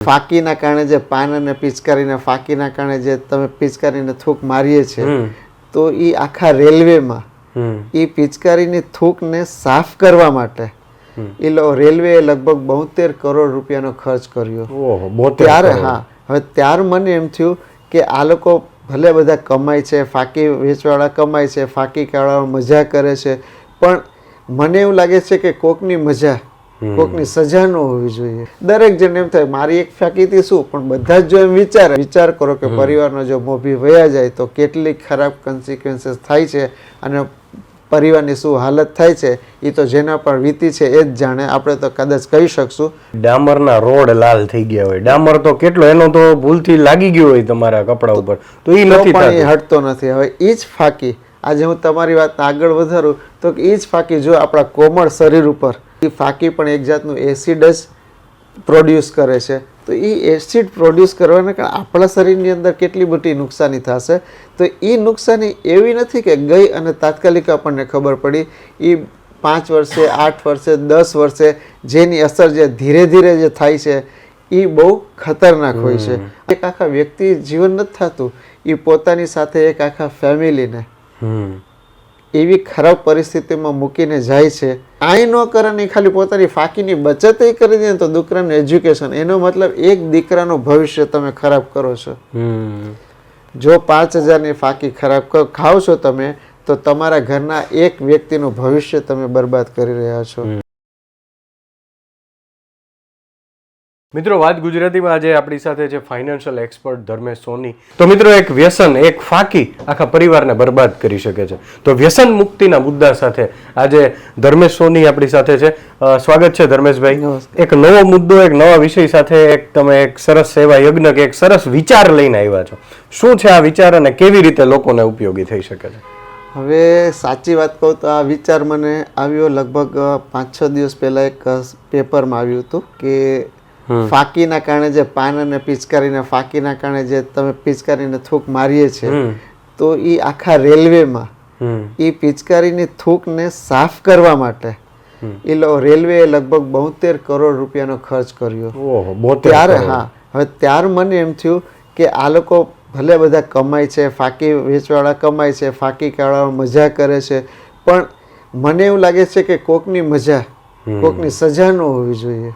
ફાકીના કારણે જે પાન અને પિચકારીના ફાકીના કારણે જે તમે પિચકારીને થૂક મારીએ છે તો એ આખા રેલવેમાં એ પિચકારીની થૂકને સાફ કરવા માટે રેલવે લગભગ 72 કરોડ રૂપિયાનો ખર્ચ કર્યો. ત્યારે હવે ત્યાર મને એમ થયું કે આ લોકો ભલે બધા કમાય છે, ફાકી વેચવાળા કમાય છે, ફાકી કાઢવા મજા કરે છે, પણ મને એવું લાગે છે કે કોકની મજા કોકની સજા ન હોવી જોઈએ. દરેક જણ એમ થાય મારી એક ફાકીથી શું, પણ બધા જ જો એમ વિચાર કરો કે પરિવારનો જો મોભી વયા જાય તો કેટલી ખરાબ કન્સિક્વન્સીસ થાય છે અને પરિવારની શું હાલત થાય છે એ તો જેના પર વીતી છે એ જ જાણે. આપણે તો કદાચ કહી શકશું ડામરના રોડ લાલ થઈ ગયા હોય, ડામર તો કેટલો એનો તો ભૂલથી લાગી ગયો હોય તમારા કપડા ઉપર તો એ નથી પણ એ હટતો નથી. હવે એ જ ફાકી આજે હું તમારી વાત આગળ વધારું તો એ જ ફાકી જો આપણા કોમળ શરીર ઉપર એ ફાકી પણ એક જાતનું એસિડ જ પ્રોડ્યુસ કરે છે. તો એ એસિડ પ્રોડ્યુસ કરવાને કારણે આપણા શરીરની અંદર કેટલી બધી નુકસાની થશે. તો એ નુકસાની એવી નથી કે ગઈ અને તાત્કાલિક આપણને ખબર પડી. એ 5 વર્ષે 8 વર્ષે 10 વર્ષે જેની અસર જે ધીરે ધીરે જે થાય છે એ બહુ ખતરનાક હોય છે. એક આખા વ્યક્તિ જીવન નથી થતું, એ પોતાની સાથે એક આખા ફેમિલીને એવી ખરાબ પરિસ્થિતિમાં મૂકીને જાય છે. આઈ ન કરે ને ખાલી પોતાની ફાકીની બચત કરી દે તો દીકરાનું એજ્યુકેશન, એનો મતલબ એક દીકરાનું ભવિષ્ય તમે ખરાબ કરો છો. જો 5000ની ફાકી ખરાબ ખાવ છો તમે તો તમારા ઘરના એક વ્યક્તિનું ભવિષ્ય તમે બરબાદ કરી રહ્યા છો. મિત્રો, વાત ગુજરાતીમાં આજે આપણી સાથે છે ફાઇનાન્શિયલ એક્સપર્ટ ધર્મેશ સોની. તો મિત્રો, એક વ્યસન, એક ફાકી આખા પરિવારને બરબાદ કરી શકે છે. તો વ્યસન મુક્તિના મુદ્દા સાથે આજે ધર્મેશ સોની આપણી સાથે છે. સ્વાગત છે ધર્મેશભાઈ. એક નવો મુદ્દો, એક નવા વિષય સાથે તમે એક સરસ સેવા યજ્ઞ કે એક સરસ વિચાર લઈને આવ્યા છો. શું છે આ વિચાર અને કેવી રીતે લોકોને ઉપયોગી થઈ શકે છે? હવે સાચી વાત કહું તો આ વિચાર મને આવ્યો લગભગ 5-6 દિવસ પહેલા એક પેપરમાં આવ્યું હતું કે ફાકીના કારણે જે પાન અને પિચકારીના ફાકીના કારણે જે તમે પિચકારીને થૂક મારીએ છે તો એ આખા રેલવેમાં એ પિચકારીની થૂકને સાફ કરવા માટે રેલવે લગભગ 72 કરોડ રૂપિયાનો ખર્ચ કર્યો. ત્યારે હવે ત્યાર મને એમ થયું કે આ લોકો ભલે બધા કમાય છે, ફાકી વેચવાળા કમાય છે, ફાકી કાઢવા મજા કરે છે, પણ મને એવું લાગે છે કે કોકની મજા કોકની સજા ન હોવી જોઈએ.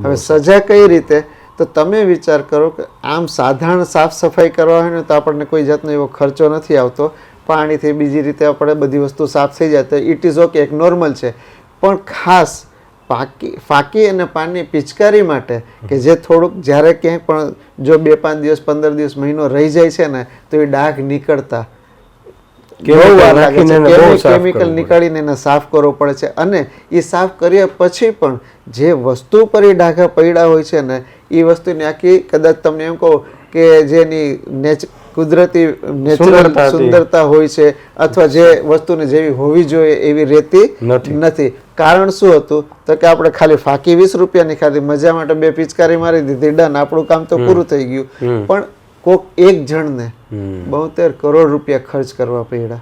હવે સજા કઈ રીતે, તો તમે વિચાર કરો કે આમ સાધારણ સાફ સફાઈ કરવા હોય ને તો આપણને કોઈ જાતનો એવો ખર્ચો નથી આવતો, પાણીથી બીજી રીતે આપણે બધી વસ્તુ સાફ થઈ જાય તો ઇટ ઇઝ ઓકે, એક નોર્મલ છે. પણ ખાસ ફાકી અને પાનની પિચકારી માટે કે જે થોડુંક જ્યારે ક્યાંય પણ જો 2-5 દિવસ 15 દિવસ મહિનો રહી જાય છે ને તો એ ડાઘ નીકળતા કેમિકલ નીકાળીને એને સાફ કરવો પડે છે. અને એ સાફ કર્યા પછી પણ જે વસ્તુ પર એ ડાઘા પડ્યા હોય છે ને એ વસ્તુની આખી કદાચ તમને એમ કહું કે જેની કુદરતી નેચરલ સુંદરતા હોય છે અથવા જે વસ્તુને જેવી હોવી જોઈએ એવી રહેતી નથી. કારણ શું હતું તો કે આપણે ખાલી ફાકી 20 રૂપિયાની ખાધી, મજા માટે 2 પિચકારી મારી દીધી, ડન, આપણું કામ તો પૂરું થઈ ગયું. પણ કોક એક જણને 72 કરોડ રૂપિયા ખર્ચ કરવા પડ્યા.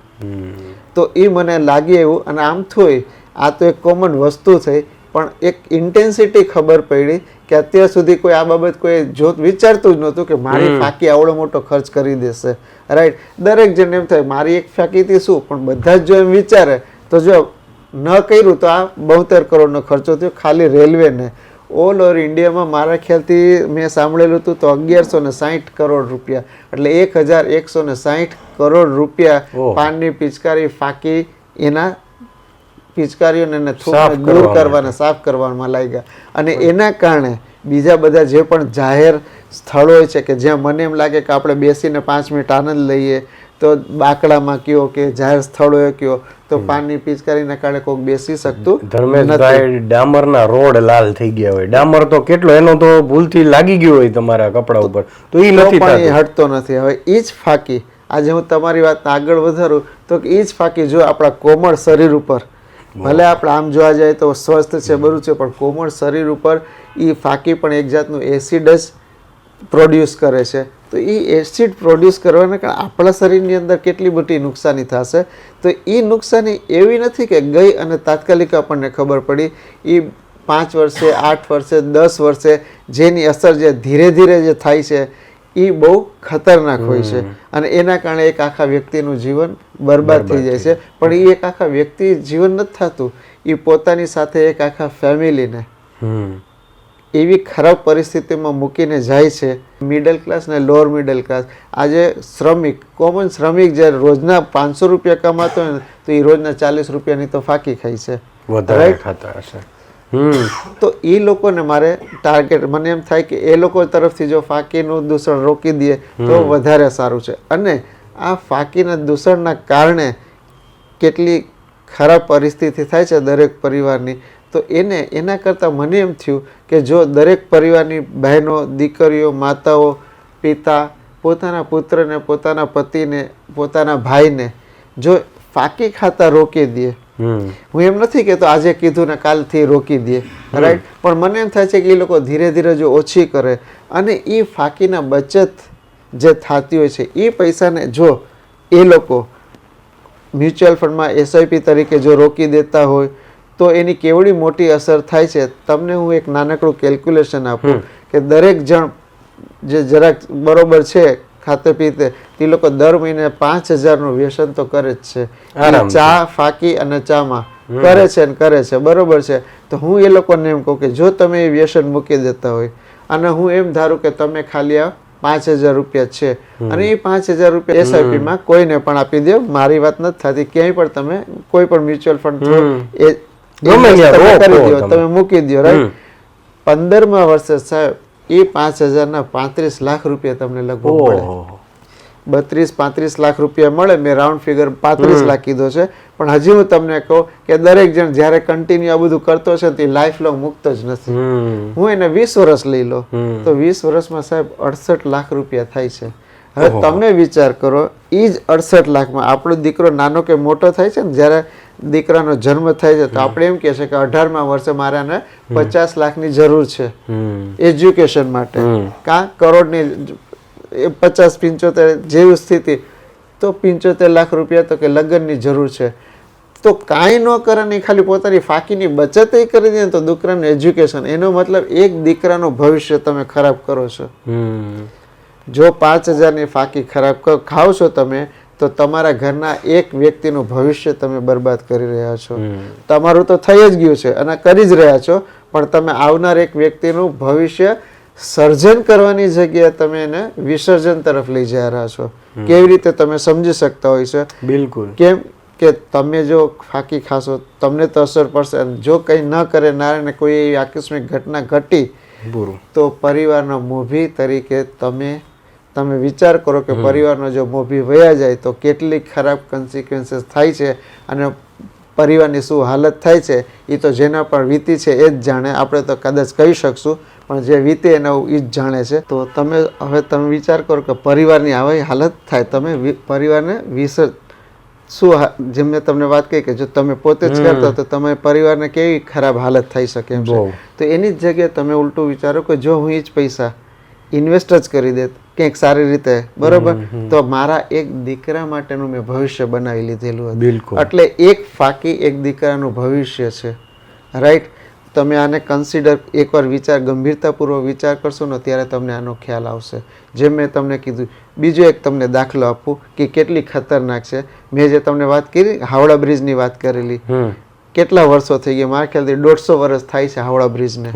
તો એ મને લાગે એવું. અને આમ થોય આ તો એક કોમન વસ્તુ થઈ, પણ એક ઇન્ટેન્સિટી ખબર પડી કે અત્યાર સુધી કોઈ આ બાબત કોઈ વિચારતું જ નહોતું કે મારી ફાકી આવડો મોટો ખર્ચ કરી દેશે. રાઈટ, દરેક જણ એમ થાય મારી એક ફાકીથી શું, પણ બધા જ જો એમ વિચારે તો જો ન કર્યું તો આ 72 કરોડનો ખર્ચો થયો ખાલી રેલવેને. ઓલ ઓવર ઇન્ડિયામાં મારા ખ્યાલથી મેં સાંભળેલું હતું તો 1160 કરોડ રૂપિયા, એટલે 1160 કરોડ રૂપિયા પાનની પિચકારી ફાકી એના પિચકારીઓને દૂર કરવાના સાફ કરવામાં લાગ્યા. અને એના કારણે બીજા બધા જે પણ જાહેર સ્થળો હોય છે કે જ્યાં મને એમ લાગે કે આપણે બેસીને 5 મિનિટ આનંદ લઈએ, તો બાકડામાં કયો કે જાહેર સ્થળોએ કયો તો પાનની પિચકારીના કારણે કોઈ બેસી શકતું. ધર્મેશભાઈ, ડામરના રોડ લાલ થઈ ગયા હોય, ડામર તો કેટલો એનો તો ભૂલથી લાગી ગયો હોય તમારા કપડા ઉપર તો એ નથી પણ એ હટતો નથી. હવે એ જ ફાકી આજે હું તમારી વાત આગળ વધારું તો એ જ ફાકી જો આપણા કોમળ શરીર ઉપર, ભલે આપણે આમ જોવા જાય તો સ્વસ્થ છે બરું છે, પણ કોમળ શરીર ઉપર એ ફાકી પણ એક જાતનું એસિડ જ પ્રોડ્યુસ કરે છે. તો એ એસિડ પ્રોડ્યુસ કરવાને કારણે આપણા શરીરની અંદર કેટલી બધી નુકસાની થશે. તો એ નુકસાની એવી નથી કે ગઈ અને તાત્કાલિક આપણને ખબર પડી. એ 5 વર્ષે 8 વર્ષે 10 વર્ષે જેની અસર જે ધીરે ધીરે જે થાય છે એ બહુ ખતરનાક હોય છે અને એના કારણે એક આખા વ્યક્તિનું જીવન બરબાદ થઈ જાય છે. પણ એ એક આખા વ્યક્તિ જીવન નથી થતું, એ પોતાની સાથે એક આખા ફેમિલીને એવી ખરાબ પરિસ્થિતિમાં મૂકીને જાય છે. મિડલ ક્લાસ ને લોઅર મિડલ ક્લાસ, આજે શ્રમિક, કોમન શ્રમિક જે રોજના 500 રૂપિયા કમાતો હોય ને તો એ રોજના 40 રૂપિયાની તો ફાકી ખાય છે, વધારે ખાતા હશે. તો એ લોકોને મારે ટાર્ગેટ, મને એમ થાય કે એ લોકો તરફથી જો ફાકીનું દૂષણ રોકી દે તો વધારે સારું છે. અને આ ફાકીના દૂષણના કારણે કેટલી ખરાબ પરિસ્થિતિ થાય છે દરેક પરિવારની, તો એના કરતાં મને એમ થયું કે જો દરેક પરિવારની બહેનો, દીકરીઓ, માતાઓ, પિતા પોતાના પુત્રને, પોતાના પતિને, પોતાના ભાઈને જો ફાકી ખાતા રોકી દે, હું એમ નથી કહેતો આજે કીધું ને કાલથી રોકી દે, રાઈટ, પણ મને એમ થાય છે કે એ લોકો ધીરે ધીરે જો ઓછી કરે અને એ ફાકીના બચત જે થતી હોય છે એ પૈસાને જો એ લોકો મ્યુચ્યુઅલ ફંડમાં SIP તરીકે જો રોકી દેતા હોય તો એની કેવડી મોટી અસર થાય છે. તમને હું એક નાનકડું કેલ્ક્યુલેશન આપું કે દરેક જણ જે જરાક બરોબર છે ખાતે પીતે એ લોકો દર મહિને 5,000 વ્યસન તો કરે જ છે. ચા, ફાકી અને ચામાં કરે છે ને કરે છે, બરોબર છે. તો હું એ લોકોને એમ કહું કે જો તમે એ વ્યસન મૂકી દેતા હોય અને હું એમ ધારું કે તમે ખાલી આ 5,000 રૂપિયા છે અને એ 5,000 રૂપિયા SIP માં કોઈને પણ આપી દો, મારી વાત નથી થતી, ક્યાંય પણ તમે કોઈ પણ મ્યુચ્યુઅલ ફંડ કરી દો, તમે મૂકી દો, રાઈટ. 15મા વર્ષે સાહેબ એ 5,000 ના 35 લાખ રૂપિયા તમને લગભગ મળે. 32-35 લાખ રૂપિયા મળે. મેં રાઉન્ડ ફિગર 35 લાખ કીધો છે, પણ હજી હું તમને કહું કે દરેક જણ જ્યારે કન્ટિન્યુ આ બધું કરતો છે તે લાઈફ લોંગ મુક્ત જ નથી. હું એને 20 વર્ષ લઈ લો તો 20 વર્ષમાં સાહેબ 68 લાખ રૂપિયા થાય છે. હવે તમે વિચાર કરો, એ જ 68 લાખમાં આપણો દીકરો નાનો કે મોટો થાય છે ને, જ્યારે દીકરાનો જન્મ થાય છે તો આપણે એમ કહે છે કે 18મા વર્ષે મારે આને 50 લાખની જરૂર છે એજ્યુકેશન માટે, કાં કરોડની 50-75 જેવી સ્થિતિ, તો 75 લાખ રૂપિયા તો કે લગ્નની જરૂર છે. તો કાંઈ ન કરે નહીં, ખાલી પોતાની ફાકીની બચત કરી દે તો દીકરાનું એજ્યુકેશન, એનો મતલબ એક દીકરાનું ભવિષ્ય તમે ખરાબ કરો છો. જો 5,000ની ફાકી ખરાબ ખાવ છો તમે તો તમારા ઘરના એક વ્યક્તિનું ભવિષ્ય તમે બરબાદ કરી રહ્યા છો. તમારું તો થઈ જ ગયું છે અને કરી જ રહ્યા છો, પણ તમે આવનાર એક વ્યક્તિનું ભવિષ્ય સર્જન કરવાની જગ્યાએ તમે એને વિસર્જન તરફ લઈ જઈ રહ્યા છો. કેવી રીતે તમે સમજી શકતા હોય છે? બિલકુલ. કેમ કે તમે જો ફાકી ખાશો તમને તો અસર પડશે, જો કંઈ ન કરે ના કોઈ એવી આકસ્મિક ઘટના ઘટી તો પરિવારના મોભી તરીકે તમે વિચાર કરો કે પરિવારનો જો મોભી વયા જાય તો કેટલી ખરાબ કન્સિક્વન્સીસ થાય છે અને પરિવારની શું હાલત થાય છે એ તો જેના પર વીતી છે એ જ જાણે. આપણે તો કદાચ કહી શકશું, પણ જે વીતે એના એ જ જાણે છે. તો તમે વિચાર કરો કે પરિવારની આવી હાલત થાય, તમે પરિવારને શું, જેમ મેં તમને વાત કહી કે જો તમે પોતે જ કરતા તો તમે પરિવારને કેવી ખરાબ હાલત થઈ શકે એમ છે. તો એની જ જગ્યાએ તમે ઉલટું વિચારો કે જો હું એ જ પૈસા ઇન્વેસ્ટ જ કરી દેત કંઈક સારી રીતે, બરોબર, તો મારા એક દીકરા માટેનું મેં ભવિષ્ય બનાવી લીધેલું હતું. એટલે એક ફાકી એક દીકરાનું ભવિષ્ય છે, રાઈટ. તમે આને કન્સિડર એકવાર ગંભીરતાપૂર્વક વિચાર કરશો ને ત્યારે તમને આનો ખ્યાલ આવશે. જેમ મેં તમને કીધું, બીજો એક તમને દાખલો આપું કે કેટલી ખતરનાક છે. મેં જે તમને વાત કરી હાવડા બ્રિજની વાત કરેલી, કેટલા વર્ષો થઈ ગયા, મારા ખ્યાલથી 150 વર્ષ થાય છે હાવડા બ્રિજને,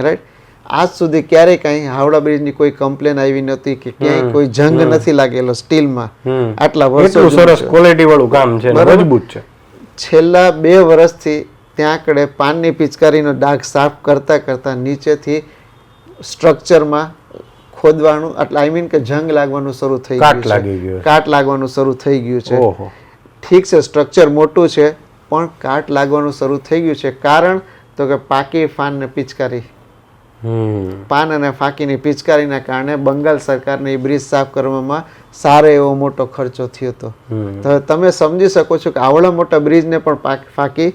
રાઈટ. આજ સુધી ક્યારેય કઈ હાવડા બ્રિજની કોઈ કમ્પ્લેન આવી નથી કે ક્યાંય કોઈ જંગ નથી લાગેલો સ્ટીલમાં. આટલા વર્ષો સરસ ક્વોલિટી વાળું કામ છે, મજબૂત છે. છેલ્લા 2 વર્ષથી ત્યાં આગળ પાનની પિચકારીનો ડાઘ સાફ કરતા કરતા નીચેથી સ્ટ્રક્ચરમાં ખોદવાનું, એટલે આઈ મીન કે જંગ લાગવાનું શરૂ થઈ ગયું છે, કાટ લાગવાનું શરૂ થઈ ગયું છે. ઠીક છે, સ્ટ્રક્ચર મોટું છે પણ કાટ લાગવાનું શરૂ થઈ ગયું છે. કારણ તો કે પાકી પાન ને પિચકારી, પાન અને ફાકીની પિચકારીના કારણે બંગાળ સરકારને એ બ્રિજ સાફ કરવામાં સારો એવો મોટો ખર્ચો થયો હતો. તો તમે સમજી શકો છો કે આવડા મોટા બ્રિજને પણ ફાકી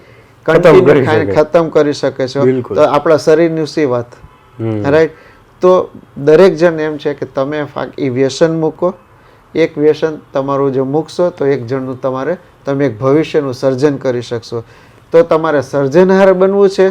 ખતમ કરી શકે છે. તો આપણા શરીરની સી વાત, રાઈટ. તો દરેક જણ એમ છે કે તમે એ વ્યસન મૂકો. એક વ્યસન તમારું જો મૂકશો તો એક જણનું તમે એક ભવિષ્યનું સર્જન કરી શકશો. તો તમારે સર્જનહાર બનવું છે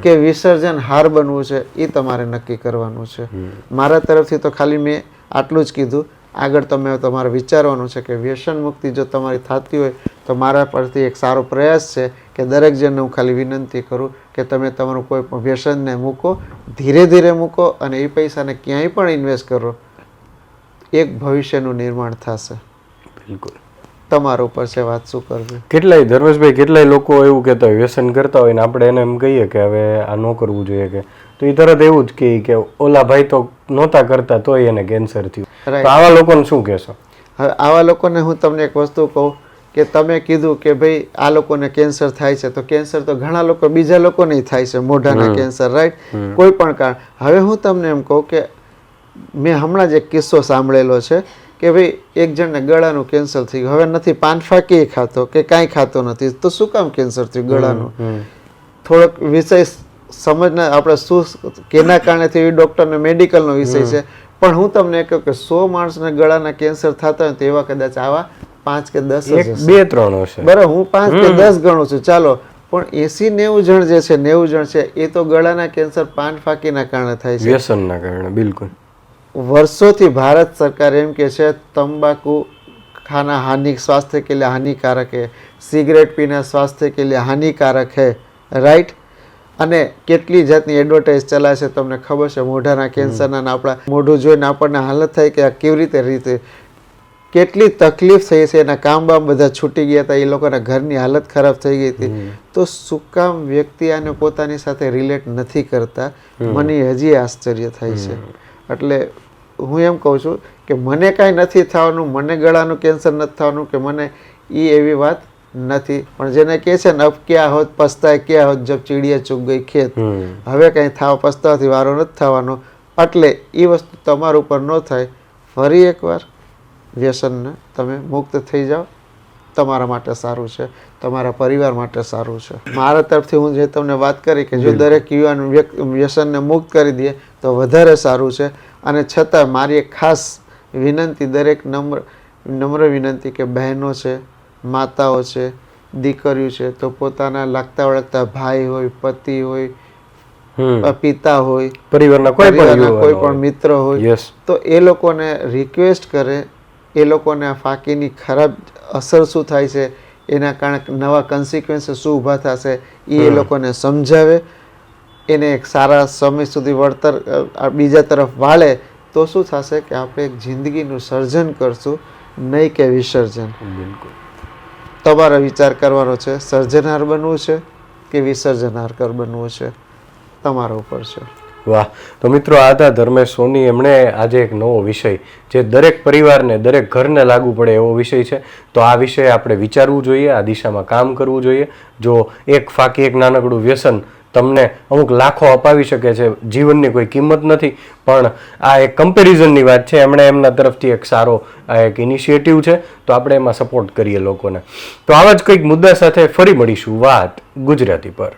કે વિસર્જન હાર બનવું છે એ તમારે નક્કી કરવાનું છે. મારા તરફથી તો ખાલી મેં આટલું જ કીધું. આગળ તમે તમારે વિચારવાનું છે કે વ્યસન મુક્તિ જો તમારી થતી હોય તો મારા પરથી એક સારો પ્રયાસ છે કે દરેક જણને હું ખાલી વિનંતી કરું કે તમે તમારું કોઈ પણ વ્યસનને મૂકો, ધીરે ધીરે મૂકો અને એ પૈસાને ક્યાંય પણ ઇન્વેસ્ટ કરો. એક ભવિષ્યનું નિર્માણ થશે. બિલકુલ. તમારા ઉપર છે વાત શું કરવી. કેટલાય ધર્મેશભાઈ, કેટલાય લોકો એવું કહેતા હોય વ્યસન કરતા હોય ને આપણે એને એમ કહીએ કે હવે આ ન કરવું જોઈએ કે તો એ તરત એવું જ કહે કે ઓલા ભાઈ તો નહોતા કરતા તોય એને કેન્સર થયું. તો આવા લોકોને શું કહેશો? હવે આવા લોકોને હું તમને એક વસ્તુ કહું કે તમે કીધું કે ભાઈ આ લોકોને કેન્સર થાય છે, તો કેન્સર તો ઘણા લોકો બીજા લોકોને થાય છે, મોઢાના કેન્સર, રાઈટ, કોઈ પણ કારણ. હવે હું તમને એમ કહું કે મેં હમણાં જ એક કિસ્સો સાંભળેલો છે કે ભાઈ એક જણને ગળાનું કેન્સર થઈ ગયું. હવે નથી પાન ફાકી ખાતો કે કાંઈ ખાતો નથી, તો શું કામ કેન્સર થયું ગળાનું? થોડોક વિષય સમજના આપણે શું કેના કારણે થયું એ ડૉક્ટરને મેડિકલનો વિષય છે. પણ હું તમને કહું કે 100 માણસને ગળાના કેન્સર થતા હોય તો એવા કદાચ આવા 5 કે 10 જ હશે. 2-3 હશે. બરાબર, હું 5 કે 10 ગણું છું, ચાલો. પણ 80-90 જણ જે છે, 90 જણ છે એ તો ગળાના કેન્સર પાન ફાકીના કારણે થાય છે, વ્યસનના કારણે. બિલકુલ. વર્ષોથી ભારત सरकार એમ કે છે तंबाकू खाना स्वास्थ्य के लिए हानिकारक है, सिगरेट पीना स्वास्थ्य के लिए हानिकारक है, राइट. અને કેટલી જાતની એડવર્ટાઇઝ ચલાવે છે તમને ખબર છે મોઢાના કેન્સરના. આપણા મોઢું જોઈને આપણને હાલત થાય કે આ કેવી રીતે કેટલી તકલીફ થઈ છે. એના કામ બામ બધા છૂટી ગયા હતા, એ લોકોના ઘરની હાલત ખરાબ થઈ ગઈ હતી. તો શું કામ વ્યક્તિ આને પોતાની સાથે રિલેટ નથી કરતા? મને હજી આશ્ચર્ય થાય છે. એટલે હું એમ કહું છું કે મને કાંઈ નથી થવાનું, મને ગળાનું કેન્સર નથી થવાનું કે મને એવી વાત નથી. પણ જેને કહે છે ને અબ ક્યાં હોત પસ્તાય ક્યાં હોત જબ ચીડિયા ચૂક ગઈ ખેત, હવે કંઈ પસ્તાવાથી વારો નથી થવાનો. એટલે એ વસ્તુ તમારા ઉપર ન થાય. ફરી એકવાર વ્યસનને તમે મુક્ત થઈ જાઓ. તમારા માટે સારું છે, તમારા પરિવાર માટે સારું છે. મારા તરફથી હું જે તમને વાત કરી કે જો દરેક યુવાન વ્યસનને મુક્ત કરી દે તો વધારે સારું છે. અને છતાં મારી એક ખાસ વિનંતી, દરેક નમ્ર વિનંતી કે બહેનો છે, માતાઓ છે, દીકરીઓ છે, તો પોતાના લાગતા વળગતા ભાઈ હોય, પતિ હોય, પિતા હોય, પરિવારના કોઈ પણ મિત્ર હોય, તો એ લોકોને રિક્વેસ્ટ કરે, એ લોકોને આ ફાકીની ખરાબ અસર શું થાય છે, એના કારણે નવા કન્સિક્વન્સીસ શું ઊભા થશે એ લોકોને સમજાવે. એને એક સારા સમય સુધી વળતર બીજા તરફ વાળે તો શું થશે કે આપણે એક જિંદગીનું સર્જન કરશું, નહીં કે વિસર્જન. બિલકુલ. તમારે વિચાર કરવાનો છે, સર્જનહાર બનવું છે કે વિસર્જનહાર બનવું છે, તમારા ઉપર છે. વાહ. તો મિત્રો આ હતા ધર્મેશ સોની. એમણે આજે એક નવો વિષય જે દરેક પરિવારને, દરેક ઘરને લાગુ પડે એવો વિષય છે. તો આ વિષય આપણે વિચારવું જોઈએ, આ દિશામાં કામ કરવું જોઈએ. જો એક ફાકી, એક નાનકડું વ્યસન તમને અમુક લાખો અપાવી શકે છે, જીવનની કોઈ કિંમત નથી, પણ આ એક કમ્પેરિઝનની વાત છે. એમણે એમના તરફથી એક સારો આ એક ઇનિશિયેટિવ છે, તો આપણે એમાં સપોર્ટ કરીએ લોકોને. તો આવા જ કંઈક મુદ્દા સાથે ફરી મળીશું વાત ગુજરાતી પર.